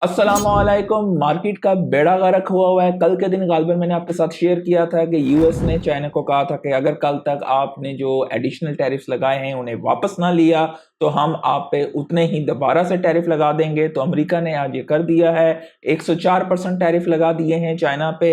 अस्सलामुअलैकुम। मार्केट का बेड़ा गर्क हुआ है। कल के दिन गालिबन मैंने आपके साथ शेयर किया था कि यूएस ने चाइना को कहा था कि अगर कल तक आपने जो एडिशनल टैरिफ्स लगाए हैं उन्हें वापस ना लिया तो हम आप पे उतने ही दोबारा से टैरिफ लगा देंगे। तो अमेरिका ने आज ये कर दिया है, 104% टैरिफ लगा दिए हैं चाइना पे।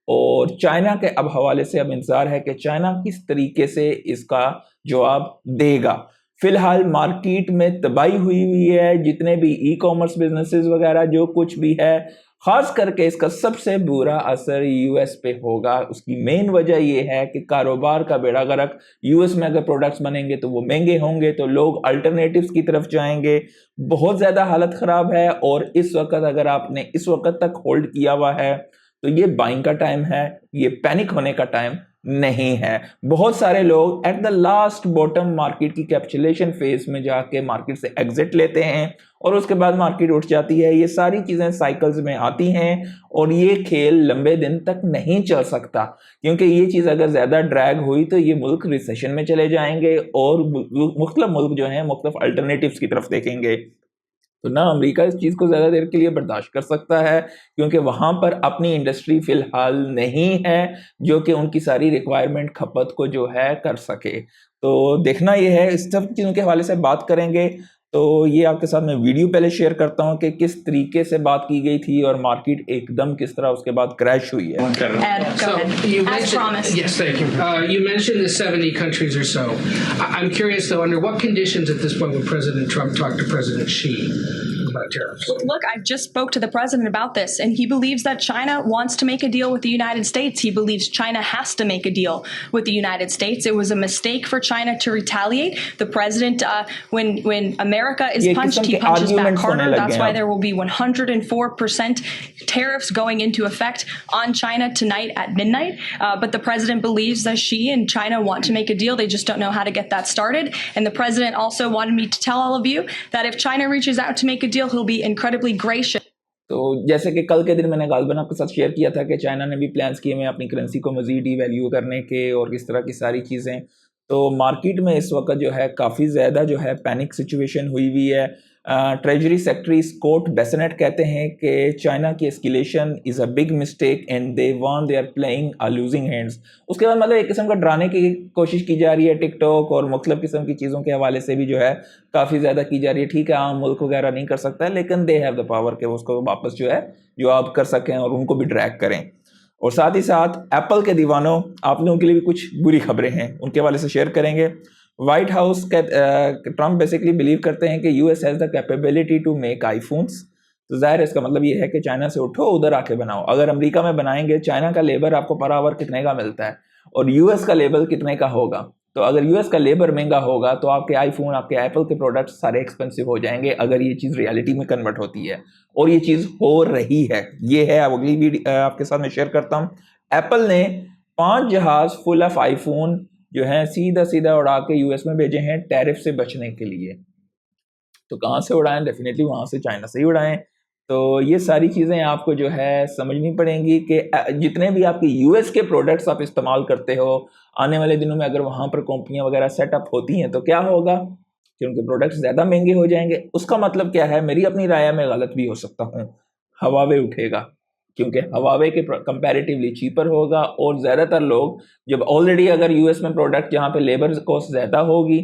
और चाइना के अब हवाले से अब इंतजार है कि चाइना किस तरीके से इसका जवाब देगा। फिलहाल मार्केट में तबाही हुई है, जितने भी ई कॉमर्स बिजनेसेस वगैरह जो कुछ भी है, खास करके इसका सबसे बुरा असर यूएस पे होगा। उसकी मेन वजह यह है कि कारोबार का बेड़ा गर्क, यूएस में अगर प्रोडक्ट्स बनेंगे तो वो महंगे होंगे तो लोग अल्टरनेटिव्स की तरफ जाएंगे। बहुत ज्यादा हालत खराब है और इस वक्त अगर आपने इस वक्त तक होल्ड किया हुआ है तो ये बाइंग का टाइम है, ये पैनिक होने का टाइम नहीं है। बहुत सारे लोग at the last bottom market की कैप्चुलेशन फेज में जाके मार्केट से एग्जिट लेते हैं और उसके बाद मार्केट उठ जाती है। ये सारी चीजें साइकिल्स में आती हैं और ये खेल लंबे दिन तक नहीं चल सकता, क्योंकि ये चीज अगर ज्यादा ड्रैग हुई तो ये मुल्क रिसेशन में चले जाएंगे और मुख्तलिफ मुल्क जो है मुख्तलिफ अल्टरनेटिव्स की तरफ देखेंगे। तो ना अमेरिका इस चीज को ज्यादा देर के लिए बर्दाश्त कर सकता है, क्योंकि वहां पर अपनी इंडस्ट्री फिलहाल नहीं है जो कि उनकी सारी रिक्वायरमेंट खपत को जो है कर सके। तो देखना यह है, इस सब चीजों के हवाले से बात करेंगे। तो ये आपके साथ मैं वीडियो पहले शेयर करता हूं कि किस तरीके से बात की गई थी और मार्केट एकदम किस तरह उसके बाद क्रैश हुई है। So you mentioned, yes, thank you. You mentioned the 70 countries or so. I'm curious though, under what conditions at this point would President Trump talk to President Xi about tariffs? Look, I just spoke to the president about this, and he believes that China wants to make a deal with the United States. He believes China has to make a deal with the United States. It was a mistake for China to retaliate. The president, when America is punched, he punches back harder. That's why there will be 104% tariffs going into effect on China tonight at midnight. But the president believes that Xi and China want to make a deal. They just don't know how to get that started. And the president also wanted me to tell all of you that if China reaches out to make a deal, he'll be incredibly gracious. तो जैसे कि कल के दिन मैंने गालिबन आपके साथ share किया था कि चाइना ने भी प्लान्स किए हैं अपनी करेंसी को मजीद डिवैल्यू करने के और इस तरह की सारी चीज़ें। तो मार्केट में इस वक्त जो है काफ़ी ज़्यादा जो है पैनिक सिचुएशन हुई है। ट्रेजरी सेक्रेटरी स्कॉट बेसेनेट कहते हैं कि चाइना की escalation is a big mistake and they want they are playing a losing hands. उसके बाद मतलब एक किस्म का डराने की कोशिश की जा रही है। टिकटॉक और मुख्तलिफ किस्म की चीज़ों के हवाले से भी जो है काफ़ी ज़्यादा की जा रही है। ठीक है, आम मुल्क वगैरह नहीं कर सकता है, लेकिन दे हैव द पावर के उसको वापस जो है जो आप कर सकें और उनको भी ड्रैग करें। और साथ ही साथ एप्पल के दीवानों, आप लोगों के लिए भी कुछ बुरी खबरें हैं, उनके हवाले से शेयर करेंगे। व्हाइट हाउस के ट्रम्प बेसिकली बिलीव करते हैं कि US has the capability to make iPhones. तो जाहिर है इसका मतलब ये है कि चाइना से उठो उधर आके बनाओ। अगर अमेरिका में बनाएंगे, चाइना का लेबर आपको पर आवर कितने का मिलता है और यूएस का लेबर कितने का होगा। तो अगर यूएस का लेबर महंगा होगा तो आपके आईफोन, आपके एप्पल के प्रोडक्ट्स सारे एक्सपेंसिव हो जाएंगे अगर ये चीज़ रियलिटी में कन्वर्ट होती है, और ये चीज़ हो रही है। ये है अगली वीडियो आपके साथ मैं शेयर करता हूँ। एप्पल ने 5 जहाज फुल ऑफ आईफोन जो है सीधा सीधा उड़ा के यूएस में भेजे हैं टैरिफ से बचने के लिए। तो कहाँ से उड़ाएं? डेफिनेटली वहां से, चाइना से ही उड़ाएं। तो ये सारी चीज़ें आपको जो है समझनी पड़ेंगी कि जितने भी आपके यूएस के प्रोडक्ट्स आप इस्तेमाल करते हो, आने वाले दिनों में अगर वहां पर कंपनियां वगैरह सेटअप होती हैं तो क्या होगा कि उनके प्रोडक्ट्स ज़्यादा महंगे हो जाएंगे। उसका मतलब क्या है? मेरी अपनी राय में गलत भी हो सकता हूँ। हवावे उठेगा, क्योंकि हवावे के कंपैरेटिवली चीपर होगा और ज़्यादातर लोग जब ऑलरेडी अगर यूएस में प्रोडक्ट जहाँ पे लेबर कॉस्ट ज़्यादा होगी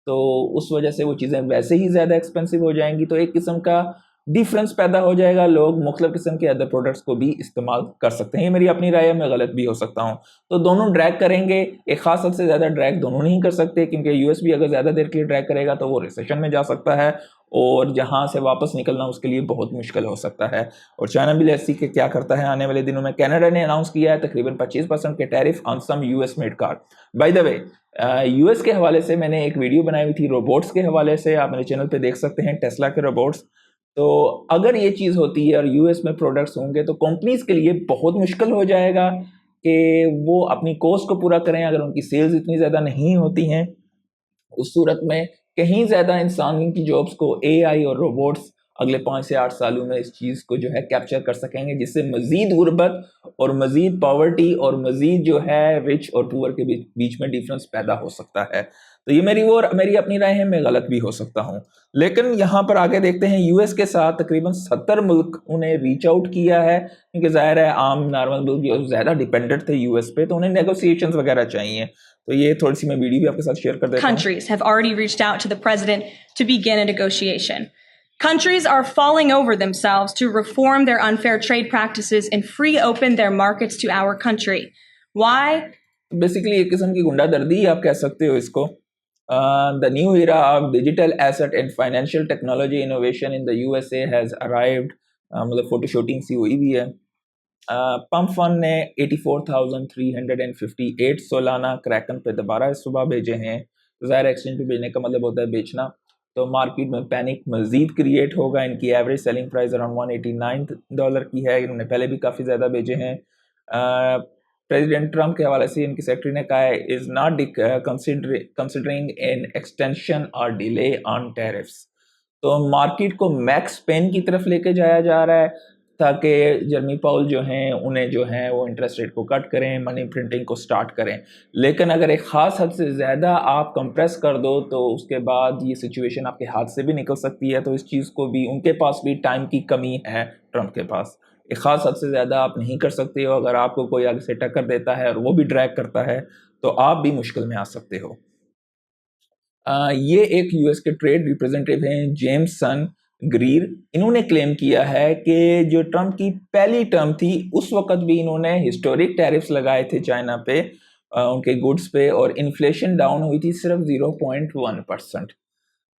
तो उस वजह से वो चीज़ें वैसे ही ज़्यादा एक्सपेंसिव हो जाएंगी। तो एक किस्म का डिफरेंस पैदा हो जाएगा, लोग मुख्तलिफ किस्म के अदर प्रोडक्ट्स को भी इस्तेमाल कर सकते हैं। ये मेरी अपनी राय है, मैं गलत भी हो सकता हूँ। तो दोनों ड्रैग करेंगे, एक खास हद से ज़्यादा ड्रैग दोनों नहीं कर सकते, क्योंकि यूएस भी अगर ज़्यादा देर के लिए ड्रैग करेगा तो वो रिसेशन में जा सकता है और जहाँ से वापस निकलना उसके लिए बहुत मुश्किल हो सकता है। और चाइना भी ऐसी के क्या करता है आने वाले दिनों में। कनाडा ने अनाउंस किया है तकरीबन 25% के tariff on some US made car. By the way, US के हवाले से मैंने एक वीडियो बनाई हुई थी रोबोट्स के हवाले से, आप मेरे चैनल पे देख सकते हैं, टेस्ला के रोबोट्स। तो अगर ये चीज़ होती है और यूएस में प्रोडक्ट्स होंगे तो कंपनीज के लिए बहुत मुश्किल हो जाएगा कि वो अपनी कॉस्ट को पूरा करें अगर उनकी सेल्स इतनी ज़्यादा नहीं होती हैं। उस सूरत में कहीं ज़्यादा इंसान की जॉब्स को एआई और रोबोट्स अगले 5 से 8 सालों में इस चीज़ को जो है कैप्चर कर सकेंगे, जिससे मज़ीद गुर्बत और मज़ीद पॉवर्टी और मज़ीद जो है रिच और पुअर के बीच में डिफरेंस पैदा हो सकता है। तो ये मेरी अपनी राय है, मैं गलत भी हो सकता हूँ। लेकिन यहाँ पर आगे देखते हैं, यूएस के साथ तकरीबन 70 मुल्क उन्हें रीच आउट किया है, क्योंकि ज़ाहिर है आम नॉर्मल मुल्क जो ज़्यादा डिपेंडेंट थे यूएस पे, तो उन्हें नेगोशिएशंस वगैरह चाहिए। तो ये थोड़ी सी मैं वीडियो भी आपके साथ शेयर कर देता हूँ। Countries have already reached out to the president to begin a negotiation. Countries are falling over themselves to reform their unfair trade practices and free open their markets to our country. Why? Basically एक किस्म की गुंडागर्दी आप कह सकते हो इसको। The new era of digital asset and financial technology innovation in the USA has arrived. मतलब फोटो शूटिंग सी हुई भी है। पंप फंड ने 84,358 सोलाना क्रैकन पे दोबारा सुबह भेजे हैं। ज़ाहिर एक्सचेंज पे भेजने का मतलब होता है बेचना। तो मार्केट में पैनिक मज़ीद क्रिएट होगा। इनकी एवरेज सेलिंग प्राइस अराउंड $189 की है। इन्होंने पहले भी काफ़ी ज़्यादा भेजे हैं। प्रेसिडेंट ट्रंप के हवाले से इनकी सेक्रेटरी ने कहा है, is not considering an extension और डिले ऑन टैरिफ्स। तो मार्केट को मैक्स पेन की तरफ लेके जाया जा रहा है, ताकि जर्मी पाउल जो हैं उन्हें जो है वो इंटरेस्ट रेट को कट करें, मनी प्रिंटिंग को स्टार्ट करें। लेकिन अगर एक ख़ास हद से ज़्यादा आप कंप्रेस कर दो तो उसके बाद ये सिचुएशन आपके हाथ से भी निकल सकती है। तो इस चीज़ को भी, उनके पास भी टाइम की कमी है ट्रंप के पास। एक ख़ास हद से ज़्यादा आप नहीं कर सकते हो। अगर आपको कोई आगे से टक्कर देता है और वो भी ड्रैग करता है तो आप भी मुश्किल में आ सकते हो। ये एक यूएस के ट्रेड रिप्रेजेंटेटिव हैं जेम्सन ग्रीर। इन्होंने क्लेम किया है कि जो ट्रंप की पहली टर्म थी उस वक्त भी इन्होंने हिस्टोरिक टैरिफ्स लगाए थे चाइना पे, उनके गुड्स पे, और इन्फ्लेशन डाउन हुई थी सिर्फ 0.1%।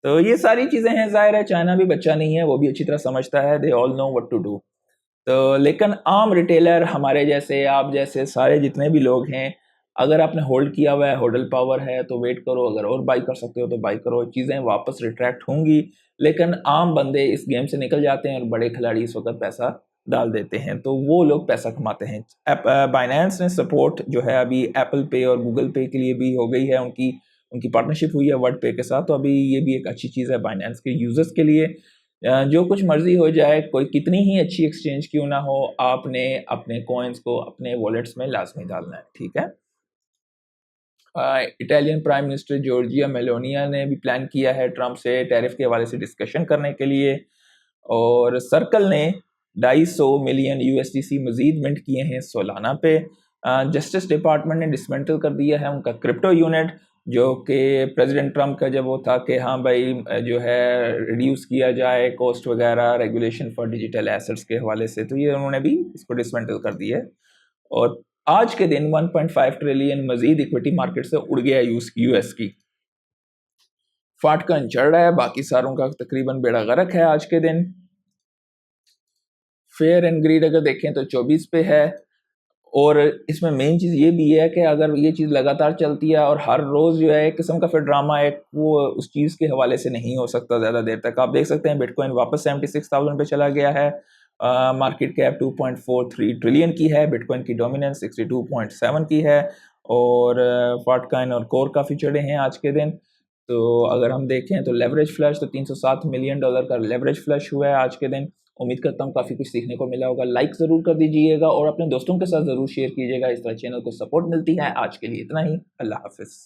तो ये सारी चीज़ें हैं। ज़ाहिर है चाइना भी बच्चा नहीं है, वो भी अच्छी तरह समझता है, they all know what to do. तो लेकिन आम रिटेलर, हमारे जैसे, आप जैसे सारे जितने भी लोग हैं, अगर आपने होल्ड किया हुआ है, होल्ड पावर है, तो वेट करो। अगर और बाई कर सकते हो तो बाई करो, चीज़ें वापस रिट्रैक्ट होंगी। लेकिन आम बंदे इस गेम से निकल जाते हैं और बड़े खिलाड़ी इस वक्त पैसा डाल देते हैं, तो वो लोग पैसा कमाते हैं। बाइनेंस ने सपोर्ट जो है अभी एप्पल पे और गूगल पे के लिए भी हो गई है, उनकी उनकी पार्टनरशिप हुई है वर्ड पे के साथ। तो अभी ये भी एक अच्छी चीज़ है बाइनेंस के यूज़र्स के लिए। जो कुछ मर्जी हो जाए, कोई कितनी ही अच्छी एक्सचेंज क्यों ना हो, आपने अपने कॉइन्स को अपने वॉलेट्स में लाजमी डालना है, ठीक है। इटालियन प्राइम मिनिस्टर जॉर्जिया मेलोनिया ने भी प्लान किया है ट्रंप से टैरिफ के हवाले से डिस्कशन करने के लिए, और सर्कल ने 250 मिलियन यूएसडीसी मजीद मिंट किए हैं सोलाना पे। जस्टिस डिपार्टमेंट ने डिसमेंटल कर दिया है उनका क्रिप्टो यूनिट, जो कि प्रेसिडेंट ट्रंप का जब वो था कि हाँ भाई जो है रिड्यूस किया जाए कॉस्ट वगैरह, रेगुलेशन फॉर डिजिटल एसेट्स के हवाले से, तो ये उन्होंने भी इसको डिसमेंटल कर दिया है। और आज के दिन 1.5 ट्रिलियन मजीद इक्विटी मार्केट से उड़ गया यूएस की। फाटकन चढ़ रहा है, बाकी सारों का तकरीबन बेड़ा गर्क है आज के दिन। फेयर एंड ग्रीड अगर देखें तो 24 पे है, और इसमें मेन चीज़ ये भी है कि अगर ये चीज़ लगातार चलती है और हर रोज़ जो है एक किस्म का फिर ड्रामा है, वो उस चीज़ के हवाले से नहीं हो सकता ज़्यादा देर तक। आप देख सकते हैं बिटकॉइन वापस 76,000 पे चला गया है। मार्केट कैप 2.43 ट्रिलियन की है, बिटकॉइन की डोमिनेंस 62.7 की है, और फाटकॉइन और कोर काफ़ी चढ़े हैं आज के दिन। तो अगर हम देखें तो लेवरेज फ्लश, तो $307 मिलियन का लेवरेज फ्लश हुआ है आज के दिन। उम्मीद करता हूँ काफ़ी कुछ सीखने को मिला होगा। लाइक ज़रूर कर दीजिएगा और अपने दोस्तों के साथ ज़रूर शेयर कीजिएगा, इस तरह चैनल को सपोर्ट मिलती है। आज के लिए इतना ही, अल्लाह हाफिज़।